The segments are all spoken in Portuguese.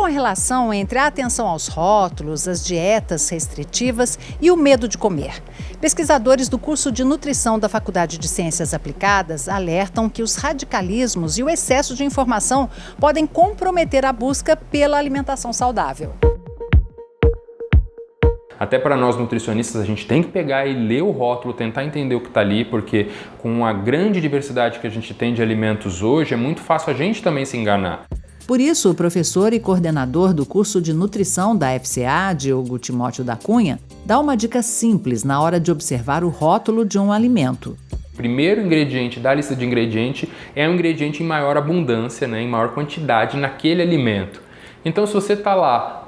a relação entre a atenção aos rótulos, as dietas restritivas e o medo de comer. Pesquisadores do curso de nutrição da Faculdade de Ciências Aplicadas alertam que os radicalismos e o excesso de informação podem comprometer a busca pela alimentação saudável. Até para nós nutricionistas, a gente tem que pegar e ler o rótulo, tentar entender o que está ali, porque com a grande diversidade que a gente tem de alimentos hoje, é muito fácil a gente também se enganar. Por isso, o professor e coordenador do curso de nutrição da FCA, Diogo Timóteo da Cunha, dá uma dica simples na hora de observar o rótulo de um alimento. O primeiro ingrediente da lista de ingredientes é um ingrediente em maior abundância, em maior quantidade naquele alimento. Então, se você está lá,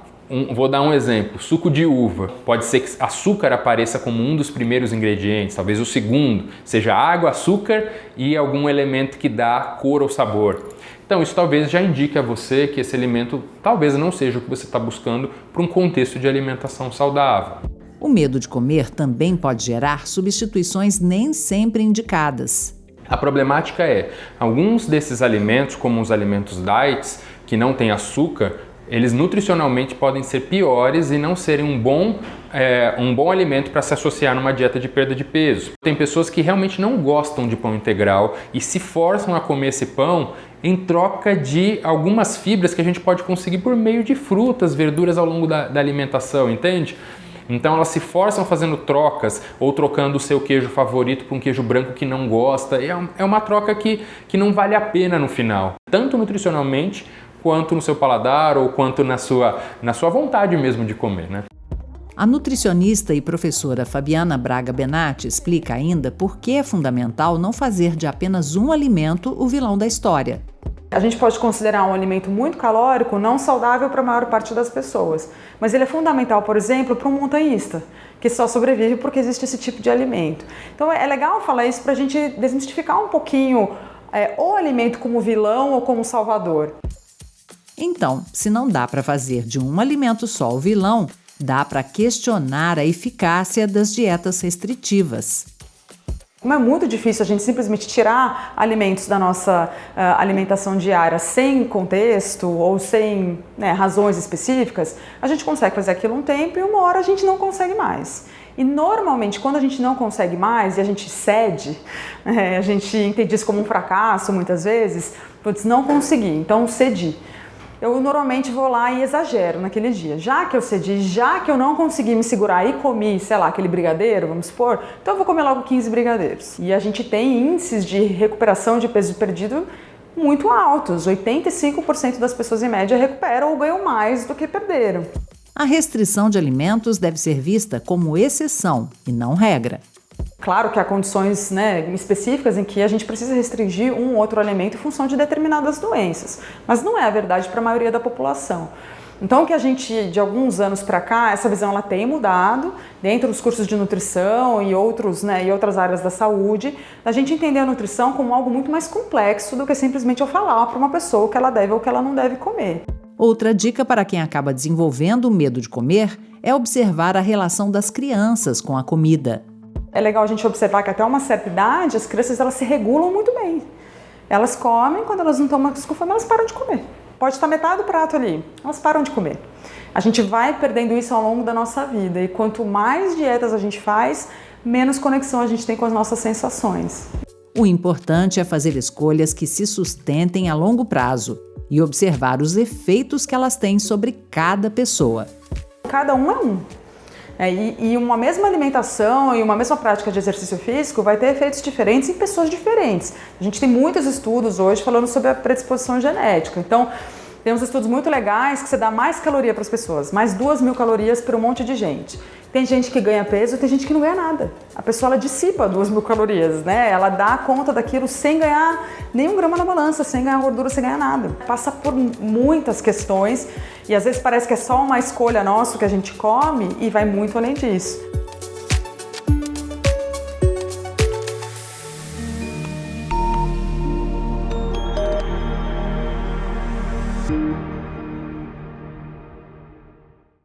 vou dar um exemplo, suco de uva. Pode ser que açúcar apareça como um dos primeiros ingredientes, talvez o segundo seja água, açúcar e algum elemento que dá cor ou sabor. Então isso talvez já indique a você que esse alimento talvez não seja o que você está buscando para um contexto de alimentação saudável. O medo de comer também pode gerar substituições nem sempre indicadas. A problemática é, alguns desses alimentos, como os alimentos diets, que não têm açúcar, eles nutricionalmente podem ser piores e não serem um bom alimento para se associar numa dieta de perda de peso. Tem pessoas que realmente não gostam de pão integral e se forçam a comer esse pão em troca de algumas fibras que a gente pode conseguir por meio de frutas, verduras ao longo da alimentação, entende? Então elas se forçam fazendo trocas ou trocando o seu queijo favorito por um queijo branco que não gosta. E é uma troca que não vale a pena no final, tanto nutricionalmente quanto no seu paladar ou quanto na sua vontade mesmo de comer, A nutricionista e professora Fabiana Braga Benatti explica ainda por que é fundamental não fazer de apenas um alimento o vilão da história. A gente pode considerar um alimento muito calórico, não saudável para a maior parte das pessoas, mas ele é fundamental, por exemplo, para um montanhista, que só sobrevive porque existe esse tipo de alimento. Então é legal falar isso para a gente desmistificar um pouquinho o alimento como vilão ou como salvador. Então, se não dá para fazer de um alimento só o vilão, dá para questionar a eficácia das dietas restritivas. Como é muito difícil a gente simplesmente tirar alimentos da nossa alimentação diária sem contexto ou sem razões específicas, a gente consegue fazer aquilo um tempo e uma hora a gente não consegue mais. E normalmente quando a gente não consegue mais e a gente cede, a gente entende isso como um fracasso muitas vezes, putz, não consegui, então cedi. Eu normalmente vou lá e exagero naquele dia. Já que eu cedi, já que eu não consegui me segurar e comi, sei lá, aquele brigadeiro, vamos supor, então eu vou comer logo 15 brigadeiros. E a gente tem índices de recuperação de peso perdido muito altos. 85% das pessoas em média recuperam ou ganham mais do que perderam. A restrição de alimentos deve ser vista como exceção e não regra. Claro que há condições específicas em que a gente precisa restringir um ou outro alimento em função de determinadas doenças, mas não é a verdade para a maioria da população. Então, que a gente, de alguns anos para cá, essa visão ela tem mudado dentro dos cursos de nutrição e outras áreas da saúde, a gente entender a nutrição como algo muito mais complexo do que simplesmente eu falar para uma pessoa o que ela deve ou o que ela não deve comer. Outra dica para quem acaba desenvolvendo o medo de comer é observar a relação das crianças com a comida. É legal a gente observar que até uma certa idade as crianças elas se regulam muito bem. Elas comem, quando elas não estão mais com fome, elas param de comer. Pode estar metade do prato ali, elas param de comer. A gente vai perdendo isso ao longo da nossa vida e quanto mais dietas a gente faz, menos conexão a gente tem com as nossas sensações. O importante é fazer escolhas que se sustentem a longo prazo e observar os efeitos que elas têm sobre cada pessoa. Cada um é um. E uma mesma alimentação e uma mesma prática de exercício físico vai ter efeitos diferentes em pessoas diferentes. A gente tem muitos estudos hoje falando sobre a predisposição genética. Então, temos estudos muito legais que você dá mais caloria para as pessoas, mais 2.000 calorias para um monte de gente. Tem gente que ganha peso e tem gente que não ganha nada. A pessoa ela dissipa 2.000 calorias, Ela dá conta daquilo sem ganhar nenhum grama na balança, sem ganhar gordura, sem ganhar nada. Passa por muitas questões e às vezes parece que é só uma escolha nossa que a gente come e vai muito além disso.